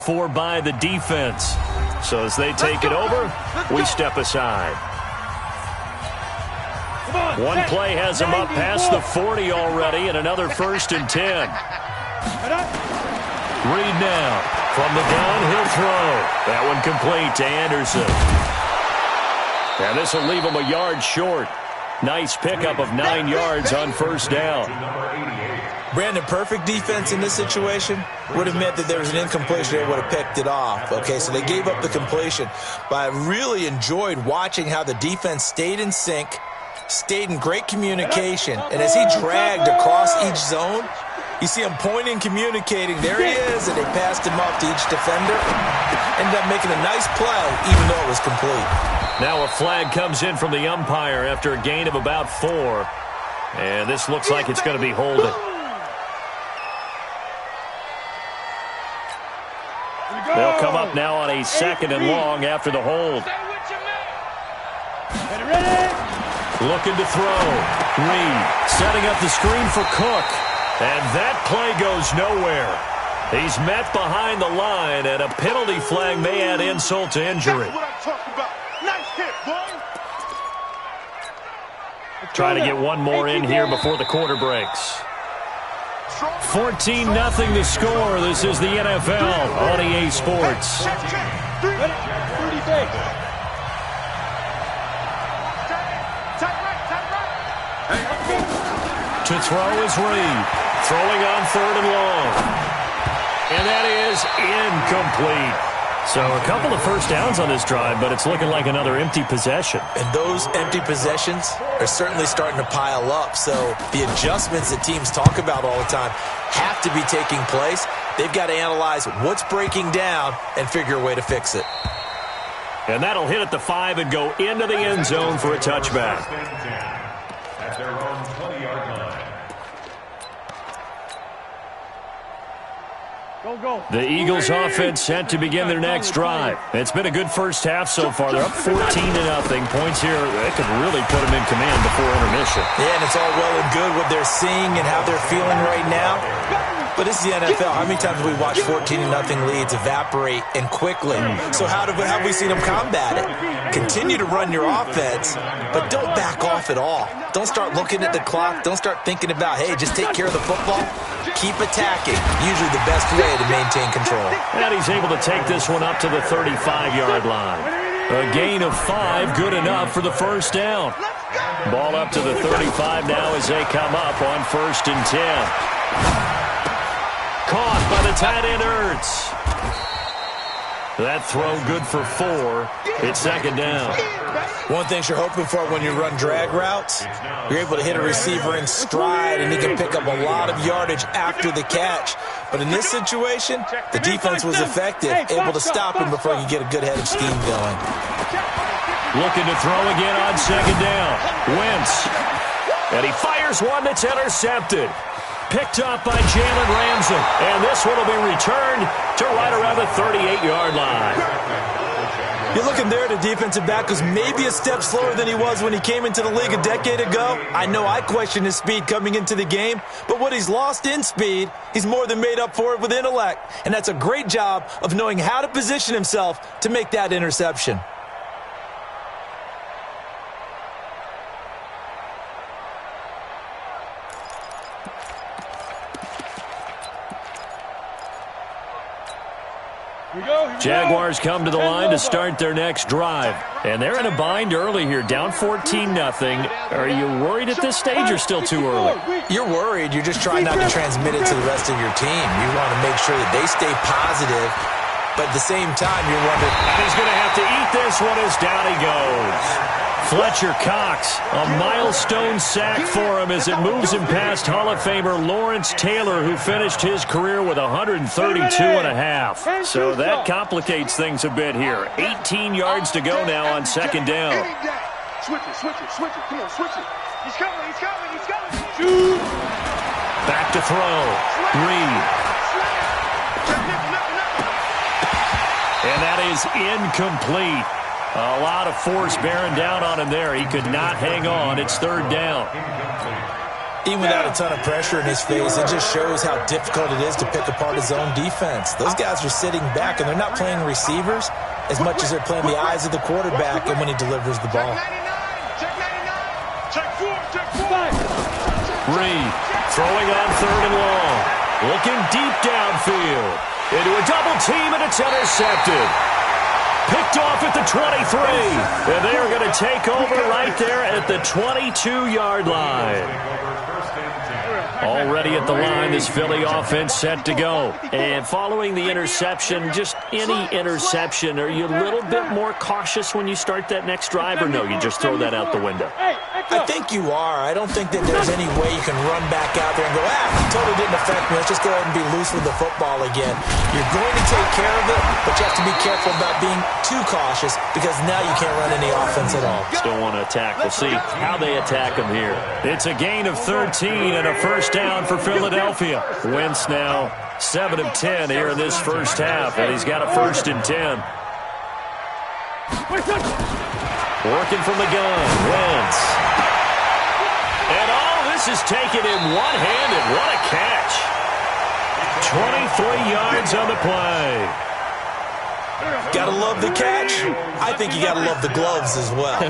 4 by the defense. So as they take it over, we step aside. One play has him up past the 40 already, and another 1st and 10. Reed now from the downhill throw. That one complete to Anderson. And this will leave him a yard short. Nice pickup of 9 yards on 1st down. Brandon, perfect defense in this situation would have meant that there was an incompletion. They would have picked it off. Okay, so they gave up the completion. But I really enjoyed watching how the defense stayed in sync, stayed in great communication. And as he dragged across each zone, you see him pointing, communicating. There he is, and they passed him off to each defender. Ended up making a nice play, even though it was complete. Now a flag comes in from the umpire after a gain of about 4. And this looks like it's going to be holding. They'll come up now on a 2nd and long after the hold. Looking to throw. Reed setting up the screen for Cook. And that play goes nowhere. He's met behind the line, and a penalty flag may add insult to injury. Trying to get one more in here before the quarter breaks. 14-0 the score. This is the NFL on EA Sports. To throw is Reed. Throwing on 3rd and long. And that is incomplete. So a couple of 1st downs on this drive, but it's looking like another empty possession. And those empty possessions are certainly starting to pile up. So the adjustments that teams talk about all the time have to be taking place. They've got to analyze what's breaking down and figure a way to fix it. And that'll hit at the 5 and go into the end zone for a touchback. At their own 20-yard line. The Eagles offense set to begin their next drive. It's been a good first half so far. They're up 14-0. Points here, they could really put them in command before intermission. Yeah, and it's all well and good what they're seeing and how they're feeling right now. But this is the NFL. How many times have we watched 14-0 leads evaporate and quickly? So how have we seen them combat it? Continue to run your offense, but don't back off at all. Don't start looking at the clock. Don't start thinking about, hey, just take care of the football. Keep attacking. Usually the best way to maintain control. And he's able to take this one up to the 35-yard line. A gain of 5, good enough for the 1st down. Ball up to the 35 now as they come up on 1st and 10. Caught by the tight end Ertz. That throw good for 4. It's 2nd down. One thing you're hoping for when you run drag routes, you're able to hit a receiver in stride and he can pick up a lot of yardage after the catch. But in this situation, the defense was effective, able to stop him before he could get a good head of steam going. Looking to throw again on 2nd down. Wentz. And he fires one that's intercepted. Picked up by Jalen Ramsey. And this one will be returned to right around the 38-yard line. You're looking there at a defensive back who's maybe a step slower than he was when he came into the league a decade ago. I know I questioned his speed coming into the game, but what he's lost in speed, he's more than made up for it with intellect. And that's a great job of knowing how to position himself to make that interception. Jaguars come to the line to start their next drive. And they're in a bind early here, down 14-0. Are you worried at this stage or still too early? You're worried. You're just trying not to transmit it to the rest of your team. You want to make sure that they stay positive, but at the same time, you're wondering. And he's going to have to eat this one as down he goes. Fletcher Cox, a milestone sack for him as it moves him past Hall of Famer Lawrence Taylor, who finished his career with 132.5. So that complicates things a bit here. 18 yards to go now on 2nd down. Switch it. Come on, switch it. He's coming. Shoot. Back to throw. Reed. And that is incomplete. A lot of force bearing down on him there. He could not hang on. It's 3rd down. Even without a ton of pressure in his face, it just shows how difficult it is to pick apart his own defense. Those guys are sitting back, and they're not playing receivers as much as they're playing the eyes of the quarterback and when he delivers the ball. Reed throwing on 3rd and long. Looking deep downfield. Into a double team, and it's intercepted. Picked off at the 23. And they are going to take over right there at the 22-yard line. Already at the line, this Philly offense set to go. And following the interception, just any interception, are you a little bit more cautious when you start that next drive, or no, you just throw that out the window? I think you are. I don't think that there's any way you can run back out there and go, it totally didn't affect me. Let's just go ahead and be loose with the football again. You're going to take care of it, but you have to be careful about being too cautious because now you can't run any offense at all. Still want to attack. We'll see how they attack them here. It's a gain of 13 and a first down for Philadelphia. Wentz now 7 of 10 here in this first half, and he's got a 1st and 10. Working from the gun, Wentz. And this is taken in one-handed. What a catch. 23 yards on the play. Gotta love the catch. I think you gotta love the gloves as well.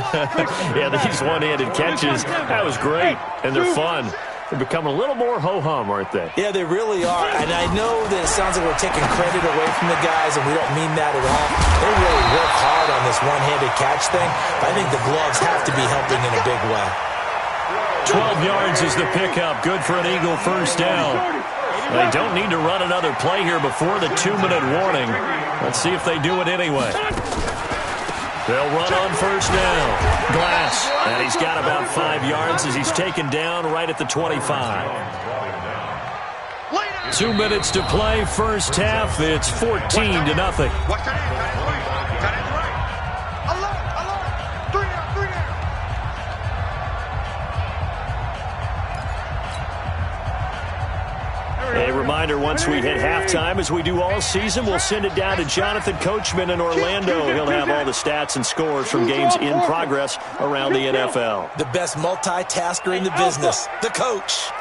Yeah, these one-handed catches, that was great, and they're fun. They're becoming a little more ho-hum, aren't they? Yeah, they really are. And I know that it sounds like we're taking credit away from the guys, and we don't mean that at all. They really work hard on this one-handed catch thing. But I think the gloves have to be helping in a big way. 12 yards is the pickup. Good for an Eagle first down. They don't need to run another play here before the 2-minute warning. Let's see if they do it anyway. They'll run on first down. Glass. And he's got about 5 yards as he's taken down right at the 25. 2 minutes to play first half. It's 14-0. A reminder, once we hit halftime, as we do all season, we'll send it down to Jonathan Coachman in Orlando. He'll have all the stats and scores from games in progress around the NFL. The best multitasker in the business, the coach.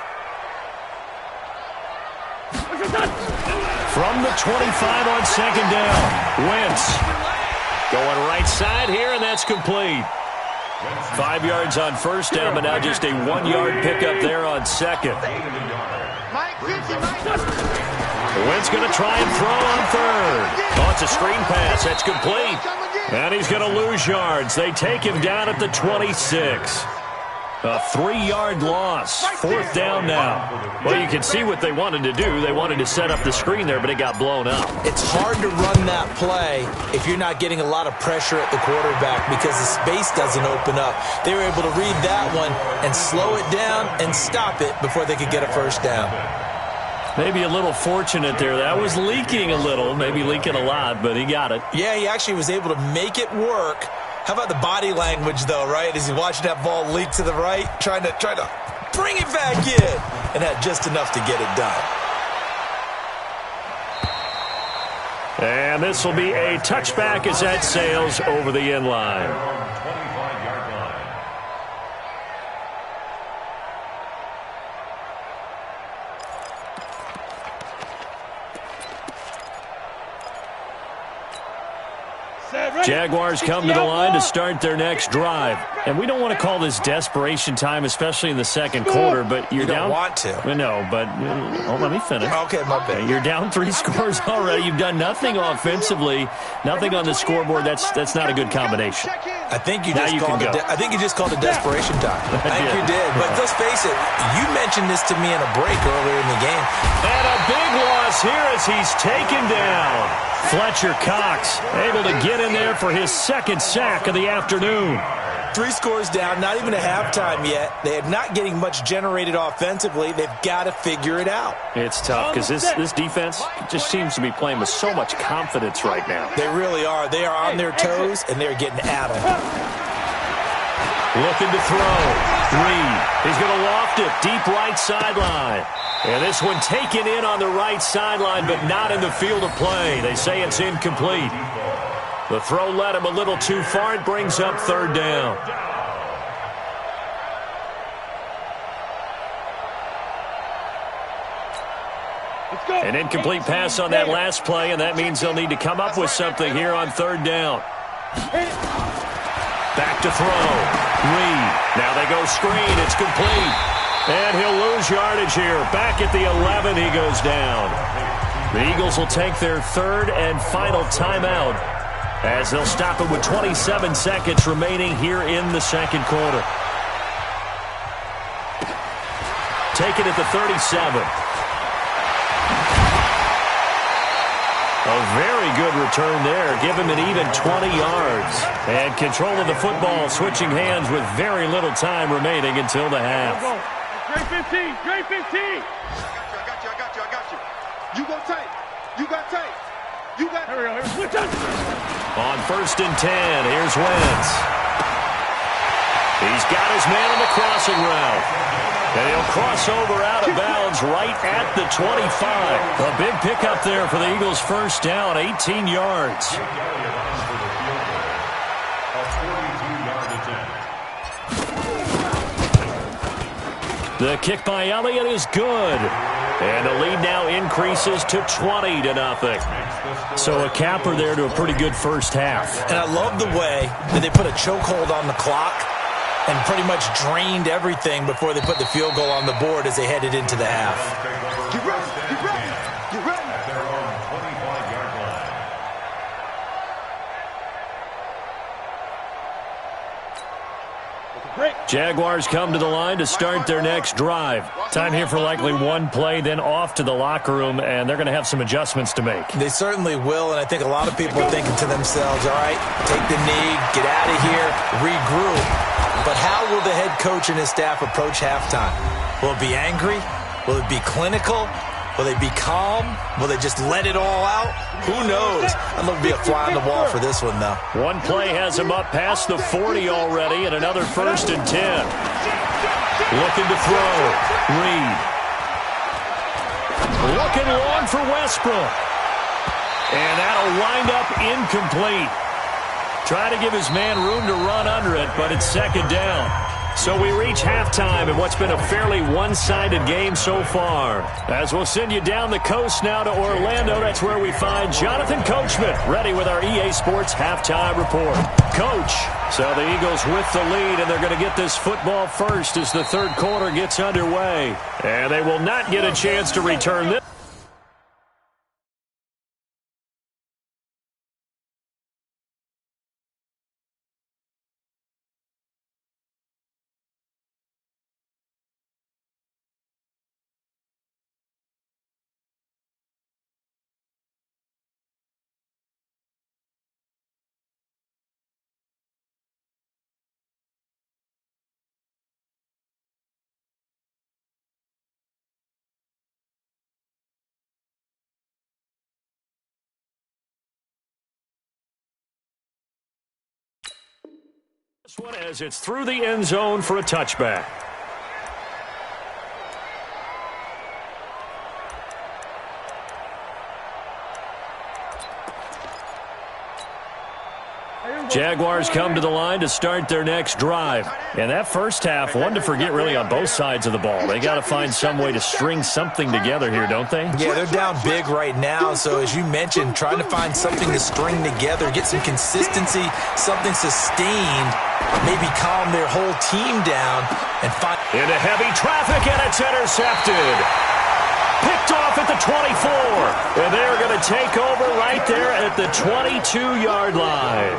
From the 25 on 2nd down, Wentz going right side here, and that's complete. 5 yards on first down, but now just a 1-yard pickup there on 2nd. Wentz going to try and throw on 3rd. Oh, it's a screen pass. That's complete. And he's going to lose yards. They take him down at the 26. A 3-yard loss. 4th down now. Well, you can see what they wanted to do. They wanted to set up the screen there, but it got blown up. It's hard to run that play if you're not getting a lot of pressure at the quarterback because the space doesn't open up. They were able to read that one and slow it down and stop it before they could get a first down. Maybe a little fortunate there. That was leaking a little, maybe leaking a lot, but he got it. Yeah, he actually was able to make it work. How about the body language, though, right? As he watched that ball leak to the right, trying to bring it back in, and had just enough to get it done. And this will be a touchback as that sails over the end line. Jaguars come to the line to start their next drive. And we don't want to call this desperation time, especially in the second quarter, but you're down. You don't want to. No, but let me finish. Okay, my bad. You're down 3 scores already. You've done nothing offensively, nothing on the scoreboard. That's not a good combination. I think you just called it desperation time. I think you did. But let's face it, you mentioned this to me in a break earlier in the game. And a big loss here as he's taken down. Fletcher Cox able to get in there for his 2nd sack of the afternoon. 3 scores down, not even a halftime yet. They are not getting much generated offensively. They've got to figure it out. It's tough because this defense just seems to be playing with so much confidence right now. They really are. They are on their toes, and they're getting at them. Looking to throw. Reed. He's going to loft it. Deep right sideline. And this one taken in on the right sideline, but not in the field of play. They say it's incomplete. The throw led him a little too far. It brings up 3rd down. An incomplete pass on that last play, and that means they'll need to come up with something here on third down. Back to throw. Reed. Now they go screen. It's complete. And he'll lose yardage here. Back at the 11, he goes down. The Eagles will take their third and final timeout as they'll stop it with 27 seconds remaining here in the second quarter. Taken at the 37. A very good return there. Give him an even 20 yards. And control of the football, switching hands with very little time remaining until the half. Great 15, great 15. I got you. You go tight. You got tight. You got. Here we go. Switch up. On 1st and 10, here's Wentz. He's got his man on the crossing route. And he'll cross over out of bounds right at the 25. A big pickup there for the Eagles' first down, 18 yards. The kick by Elliott is good. And the lead now increases to 20-0. So a capper there to a pretty good first half. And I love the way that they put a chokehold on the clock and pretty much drained everything before they put the field goal on the board as they headed into the half. Get ready. Get ready. Get ready. At their own 25-yard line. Jaguars come to the line to start their next drive. Time here for likely one play, then off to the locker room, and they're going to have some adjustments to make. They certainly will, and I think a lot of people are thinking to themselves, all right, take the knee, get out of here, regroup. But how will the head coach and his staff approach halftime? Will it be angry? Will it be clinical? Will they be calm? Will they just let it all out? Who knows? I'd love to be a fly on the wall for this one, though. One play has him up past the 40 already, and another 1st and 10. Looking to throw. Reed. Looking long for Westbrook. And that'll wind up incomplete. Trying to give his man room to run under it, but it's second down. So we reach halftime in what's been a fairly one-sided game so far. As we'll send you down the coast now to Orlando, that's where we find Jonathan Coachman, ready with our EA Sports halftime report. Coach, so the Eagles with the lead, and they're going to get this football first as the third quarter gets underway. And they will not get a chance to return this. This one as it's through the end zone for a touchback. Jaguars come to the line to start their next drive. And that first half, one to forget really on both sides of the ball. They got to find some way to string something together here, don't they? Yeah, they're down big right now. So as you mentioned, trying to find something to string together, get some consistency, something sustained, maybe calm their whole team down and find. Into heavy traffic, and it's intercepted. Picked off at the 24. And they're going to take over right there at the 22-yard line.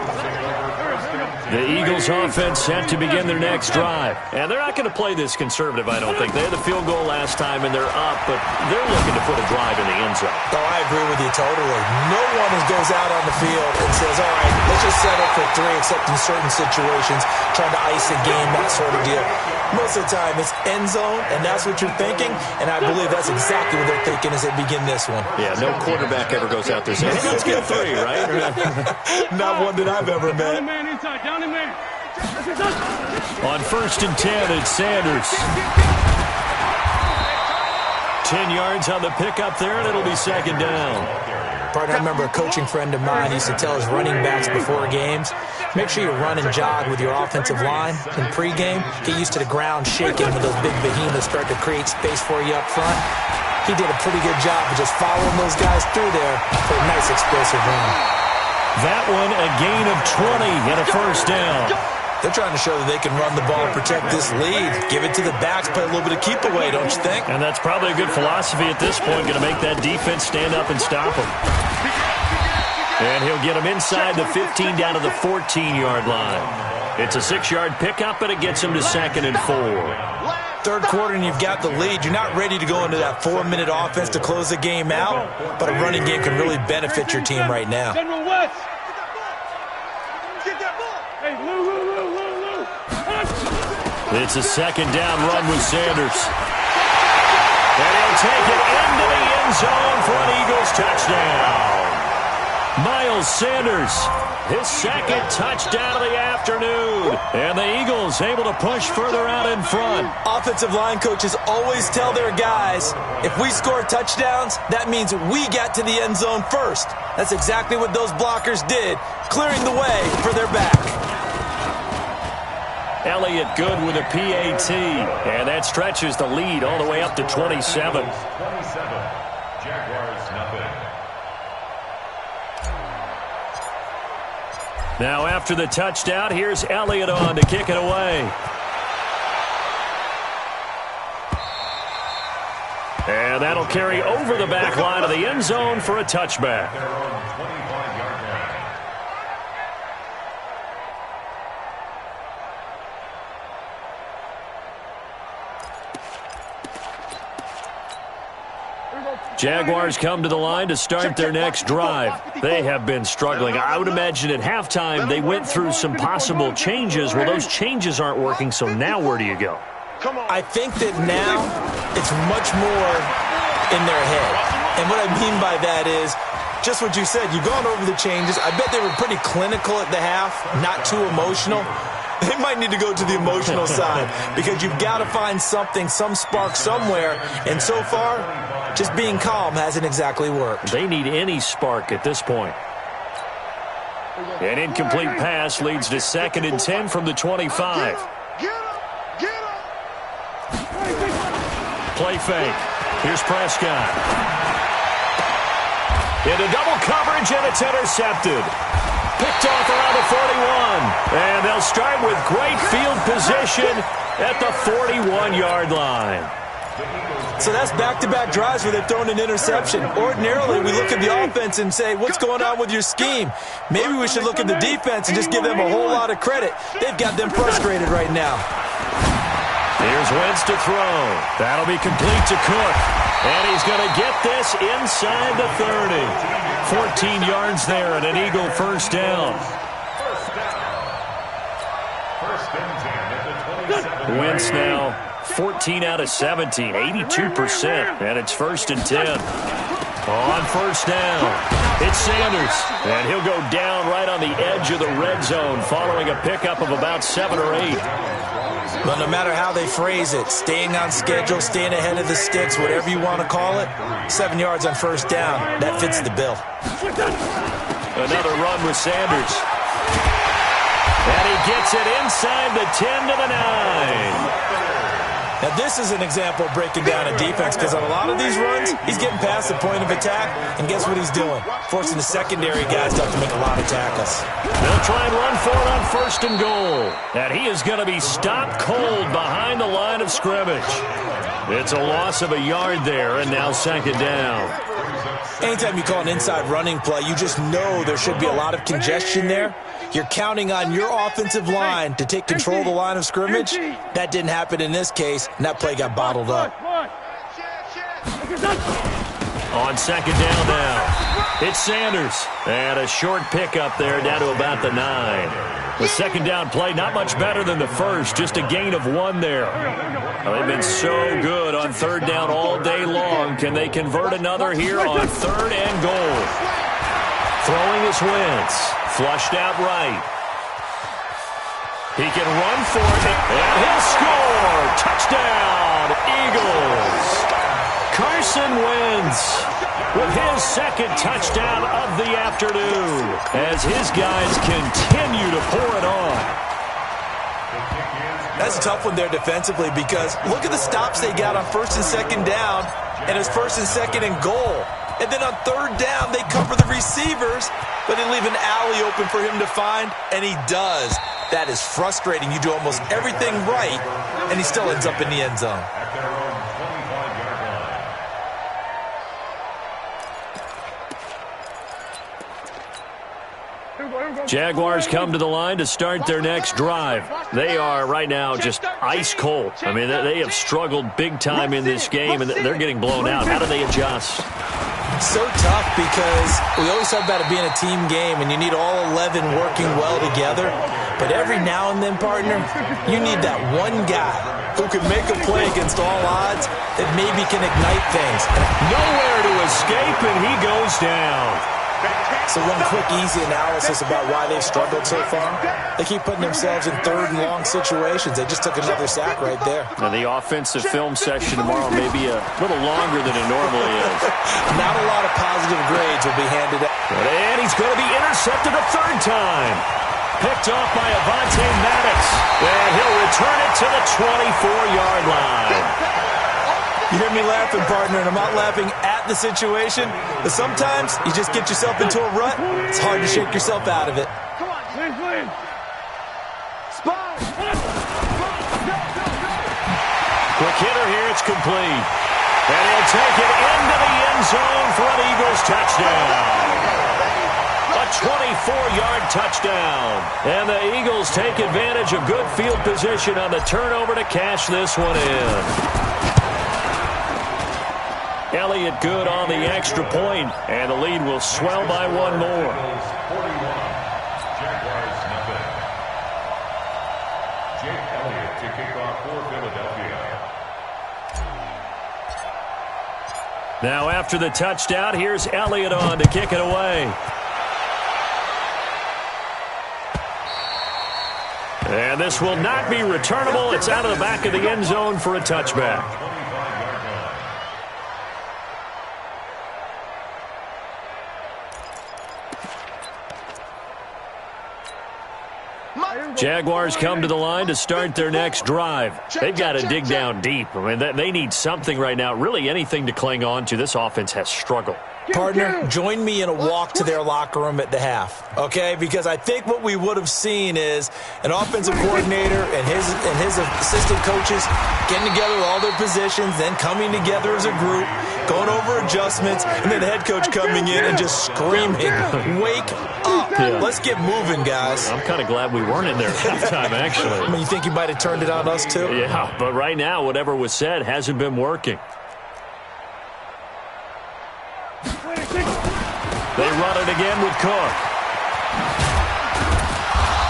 The Eagles offense set to begin their next drive. And they're not going to play this conservative, I don't think. They had the field goal last time, and they're up, but they're looking to put a drive in the end zone. Oh, I agree with you totally. No one goes out on the field and says, all right, let's just settle for 3, except in certain situations, trying to ice a game, that sort of deal. Most of the time, it's end zone, and that's what you're thinking, and I believe that's exactly what they're thinking as they begin this one. Yeah, no quarterback ever goes out there saying, hey, let's get 3, right? Not one that I've ever met. Down the man inside, down the man. On 1st and 10, it's Sanders. 10 yards on the pickup there, and it'll be second down. Partner, I remember a coaching friend of mine used to tell his running backs before games, make sure you run and jog with your offensive line in pregame. Get used to the ground shaking when those big behemoths start to create space for you up front. He did a pretty good job of just following those guys through there for a nice explosive run. That one a gain of 20 and a first down. They're trying to show that they can run the ball and protect this lead. Give it to the backs, play a little bit of keep away, don't you think? And that's probably a good philosophy at this point, going to make that defense stand up and stop them. And he'll get them inside the 15 down to the 14-yard line. It's a 6-yard pickup, and it gets him to 2nd and 4. Third quarter and you've got the lead. You're not ready to go into that 4-minute offense to close the game out, but a running game can really benefit your team right now. General West. Get that ball. Hey, Lou. It's a 2nd down run with Sanders. And he'll take it into the end zone for an Eagles touchdown. Miles Sanders, his 2nd touchdown of the afternoon. And the Eagles able to push further out in front. Offensive line coaches always tell their guys, if we score touchdowns, that means we got to the end zone first. That's exactly what those blockers did, clearing the way for their back. Elliott good with a PAT, and that stretches the lead all the way up to 27. 27. Jaguars nothing. Now after the touchdown, here's Elliott on to kick it away. And that'll carry over the back line of the end zone for a touchback. They're on 25-yard line. Jaguars come to the line to start their next drive. They have been struggling. I would imagine at halftime they went through some possible changes. Well, those changes aren't working, so now where do you go? I think that now it's much more in their head. And what I mean by that is just what you said. You've gone over the changes. I bet they were pretty clinical at the half, not too emotional. They might need to go to the emotional side because you've got to find something, some spark somewhere. And so far, just being calm hasn't exactly worked. They need any spark at this point. An incomplete pass leads to 2nd and 10 from the 25. Play fake. Here's Prescott. Into double coverage, and it's intercepted. Picked off around the 41. And they'll start with great field position at the 41-yard line. So that's back-to-back drives where they've thrown an interception. Ordinarily, we look at the offense and say, what's going on with your scheme? Maybe we should look at the defense and just give them a whole lot of credit. They've got them frustrated right now. Here's Wentz to throw. That'll be complete to Cook. And he's going to get this inside the 30. 14 yards there and an Eagle first down. First and 10 at the 27. Wentz now 14 out of 17, 82%. And it's 1st and 10. On first down, it's Sanders. And he'll go down right on the edge of the red zone following a pickup of about 7 or 8. But no matter how they phrase it, staying on schedule, staying ahead of the sticks, whatever you want to call it, 7 yards on first down, that fits the bill. Another run with Sanders. And he gets it inside the 10 to the 9. Now, this is an example of breaking down a defense because on a lot of these runs, he's getting past the point of attack, and guess what he's doing? Forcing the secondary guys to have to make a lot of tackles. They'll try and run for it on 1st and goal. And he is going to be stopped cold behind the line of scrimmage. It's a loss of a yard there, and now 2nd down. Anytime you call an inside running play, you just know there should be a lot of congestion there. You're counting on your offensive line to take control of the line of scrimmage. That didn't happen in this case, and that play got bottled up. On 2nd down now, it's Sanders. And a short pickup there down to about the 9. The 2nd down play, not much better than the first, just a gain of 1 there. Well, they've been so good on 3rd down all day long. Can they convert another here on 3rd and goal? Throwing his Wentz. Flushed out right. He can run for it, and he'll score! Touchdown, Eagles! Carson Wentz with his 2nd touchdown of the afternoon as his guys continue to pour it on. That's a tough one there defensively because look at the stops they got on first and second down, and it's first and second and goal. And then on third down, they cover the receivers, but they leave an alley open for him to find, and he does. That is frustrating. You do almost everything right, and he still ends up in the end zone. At their own 25-yard line. Jaguars come to the line to start their next drive. They are right now just ice cold. I mean, they have struggled big time in this game, and they're getting blown out. How do they adjust? So tough because we always talk about it being a team game, and you need all 11 working well together. But every now and then, partner, you need that one guy who can make a play against all odds that maybe can ignite things. Nowhere to escape, and he goes down. So one quick, easy analysis about why they've struggled so far. They keep putting themselves in third and long situations. They just took another sack right there. Now the offensive film session tomorrow may be a little longer than it normally is. Not a lot of positive grades will be handed out. And he's going to be intercepted a third time. Picked off by Avonte Maddox. And he'll return it to the 24-yard line. You hear me laughing, partner, and I'm not laughing at the situation, but sometimes you just get yourself into a rut. It's hard to shake yourself out of it. Come on, Lynn. Spot. Quick hitter here, it's complete. And he'll take it into the end zone for an Eagles touchdown. A 24-yard touchdown. And the Eagles take advantage of good field position on the turnover to cash this one in. Elliott good on the extra point, and the lead will swell by one more. Jaguars nothing. Jake Elliott to kick off for Philadelphia. Now after the touchdown, here's Elliott on to kick it away. And this will not be returnable. It's out of the back of the end zone for a touchback. Jaguars come to the line to start their next drive. They've got to dig down deep. I mean, they need something right now, really anything to cling on to. This offense has struggled. Partner, join me in a walk to their locker room at the half, okay? Because I think what we would have seen is an offensive coordinator and his assistant coaches getting together all their positions, then coming together as a group, going over adjustments, and then the head coach coming in and just screaming, "Wake up. Yeah. Let's get moving, guys." I'm kind of glad we weren't in there at halftime, actually. I mean, you think you might have turned it on us, too? Yeah, but right now, whatever was said hasn't been working. They run it again with Cook.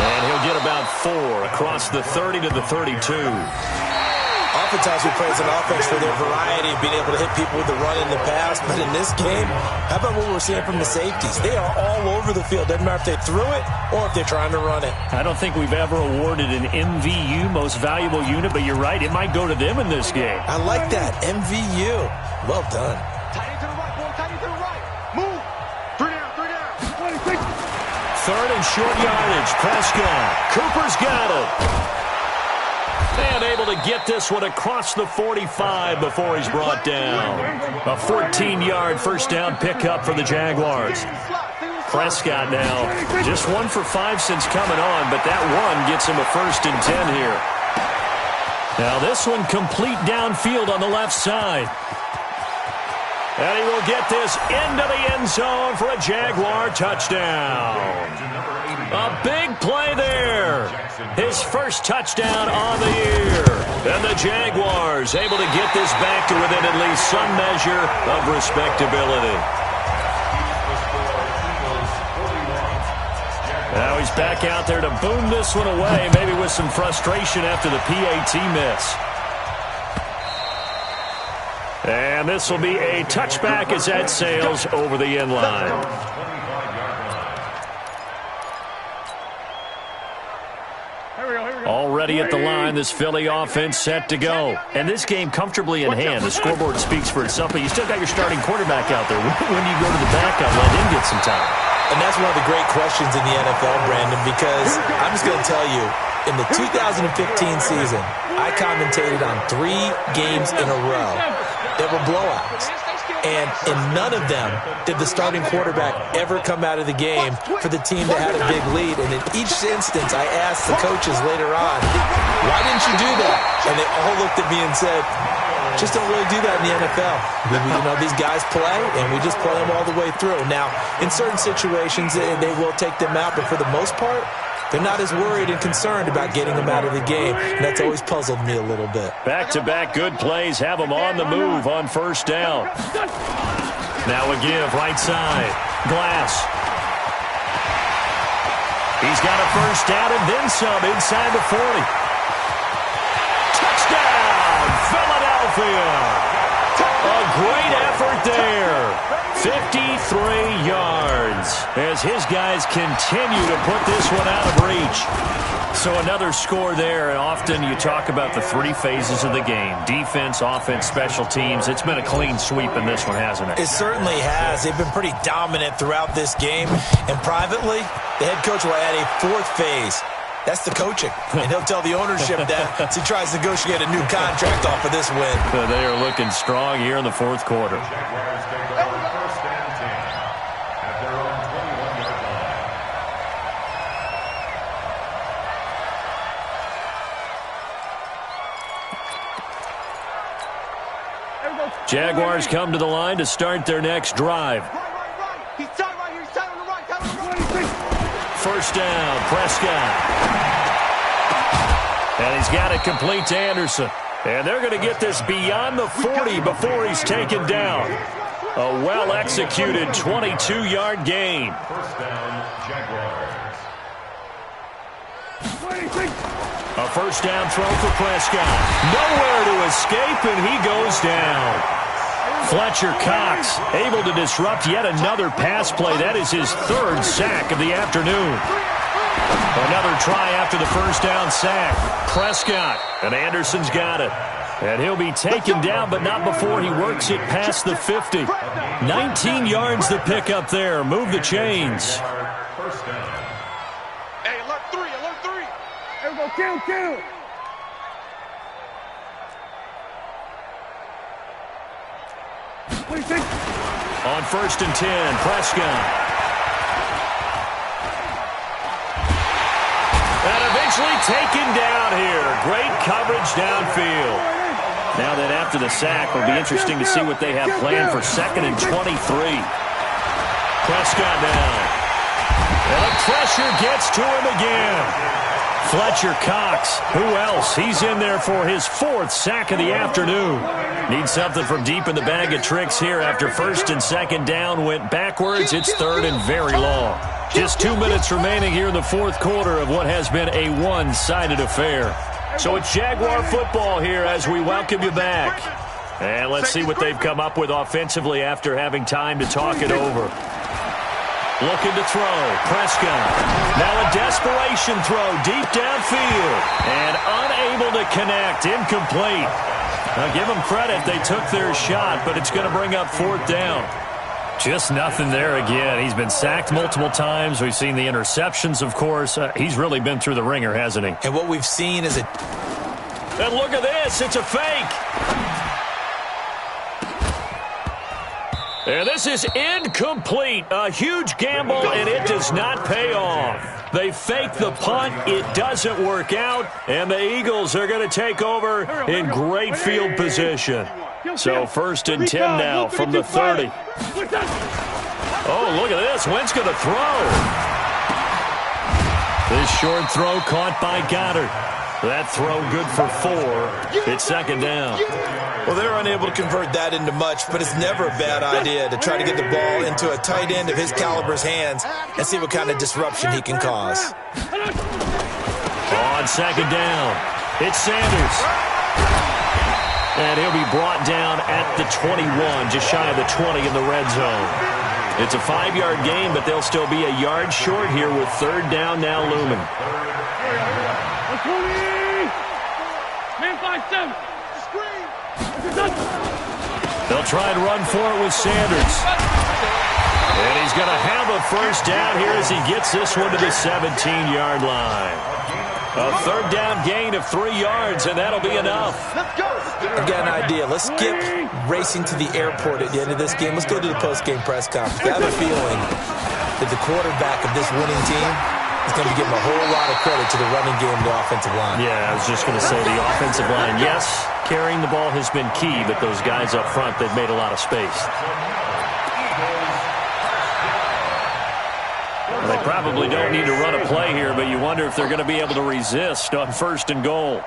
And he'll get about 4 across the 30 to the 32. Oftentimes we praise an offense for their variety of being able to hit people with the run in the past, but in this game, how about what we're seeing from the safeties? They are all over the field. Doesn't matter if they threw it or if they're trying to run it. I don't think we've ever awarded an MVU, most valuable unit, but you're right, it might go to them in this game. I like that, MVU. Well done. Tight to the right, boy. Tight to the right. Move. 3 down. 26. Third and short yardage. Prescott. Cooper's got it. And able to get this one across the 45 before he's brought down. A 14-yard first down pickup for the Jaguars. Prescott now just 1 for 5 since coming on, but that one gets him a 1st and 10 here. Now this one complete downfield on the left side. And he will get this into the end zone for a Jaguar touchdown. A big play there. His first touchdown on the year. And the Jaguars able to get this back to within at least some measure of respectability. Now he's back out there to boom this one away, maybe with some frustration after the PAT miss. And this will be a touchback as that sails over the end line. Already at the line, this Philly offense set to go. And this game comfortably in hand. The scoreboard speaks for itself, but you still got your starting quarterback out there. When do you go to the backup, let him get some time? And that's one of the great questions in the NFL, Brandon, because I'm just going to tell you, In the 2015 season, I commentated on 3 games in a row that were blowouts. And in none of them did the starting quarterback ever come out of the game for the team that had a big lead. And in each instance, I asked the coaches later on, why didn't you do that? And they all looked at me and said, just don't really do that in the NFL. You know, these guys play, and we just play them all the way through. Now, in certain situations, they will take them out, but for the most part, they're not as worried and concerned about getting them out of the game, and that's always puzzled me a little bit. Back-to-back good plays have them on the move on first down. Now a give, right side. Glass. He's got a first down and then some inside the 40. Touchdown, Philadelphia. A great effort there. 53 yards as his guys continue to put this one out of reach. So another score there, and often you talk about the 3 phases of the game. Defense, offense, special teams. It's been a clean sweep in this one, hasn't it? It certainly has. They've been pretty dominant throughout this game. And privately, the head coach will add a 4th phase. That's the coaching. And he'll tell the ownership that as he tries to negotiate a new contract off of this win. They are looking strong here in the 4th quarter. Jaguars take over first and 10 at their own 21-yard line. Jaguars come to the line to start their next drive. He's tight right here. He's tight on the right. Tight on the right. First down, Prescott. And he's got it complete to Anderson. And they're going to get this beyond the 40 before he's taken down. A well-executed 22-yard gain. First down, Jaguars. A first down throw for Prescott. Nowhere to escape, and he goes down. Fletcher Cox able to disrupt yet another pass play. That is his 3rd sack of the afternoon. Another try after the first down sack. Prescott, and Anderson's got it. And he'll be taken down, but not before he works it past the 50. 19 yards to pick up there. Move the chains. First down. Hey, alert 3, alert 3. There we go, kill. On first and 10, Prescott. And eventually taken down here. Great coverage downfield. Now that after the sack, it'll be interesting to see what they have planned for 2nd and 23. Prescott down. And the pressure gets to him again. Fletcher Cox, who else? He's in there for his 4th sack of the afternoon. Needs something from deep in the bag of tricks here after 1st and 2nd down went backwards. It's 3rd and very long. Just 2 minutes remaining here in the 4th quarter of what has been a one-sided affair. So it's Jaguar football here as we welcome you back. And let's see what they've come up with offensively after having time to talk it over. Looking to throw. Prescott. Now a desperation throw deep downfield. And unable to connect. Incomplete. Now give them credit. They took their shot, but it's going to bring up 4th down. Just nothing there again. He's been sacked multiple times. We've seen the interceptions, of course. He's really been through the ringer, hasn't he? And what we've seen is a... And look at this. It's a fake. And this is incomplete. A huge gamble, and it does not pay off. They fake the punt. It doesn't work out, and the Eagles are going to take over in great field position. So 1st and 10 now from the 30. Oh, look at this. Wentz going to throw. This short throw caught by Goddard. That throw good for 4. It's 2nd down. Well, they're unable to convert that into much, but it's never a bad idea to try to get the ball into a tight end of his caliber's hands and see what kind of disruption he can cause. On 2nd down, it's Sanders. And he'll be brought down at the 21, just shy of the 20 in the red zone. It's a 5-yard gain, but they'll still be a yard short here with 3rd down now looming. Man 5-7. Screen. They'll try and run for it with Sanders. And he's going to have a first down here as he gets this one to the 17-yard line. A third down gain of 3 yards, and that'll be enough. Let's go. I've got an idea. Let's skip racing to the airport at the end of this game. Let's go to the post-game press conference. I have a feeling that the quarterback of this winning team is going to be giving a whole lot of credit to the running game and the offensive line. Yeah, I was just going to say the offensive line, yes, carrying the ball has been key, but those guys up front, they've made a lot of space. Well, they probably don't need to run a play here, but you wonder if they're going to be able to resist on 1st and goal.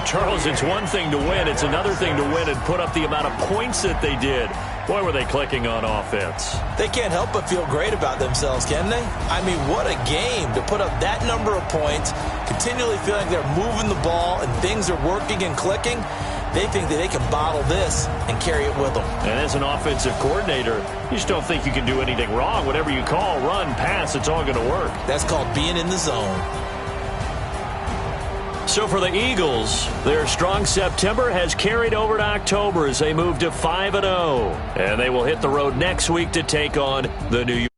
Charles, it's one thing to win. It's another thing to win and put up the amount of points that they did. Boy, were they clicking on offense. They can't help but feel great about themselves, can they? I mean, what a game to put up that number of points, continually feeling they're moving the ball and things are working and clicking. They think that they can bottle this and carry it with them. And as an offensive coordinator, you just don't think you can do anything wrong. Whatever you call, run, pass, it's all going to work. That's called being in the zone. So for the Eagles, their strong September has carried over to October as they move to 5-0. And they will hit the road next week to take on the New York.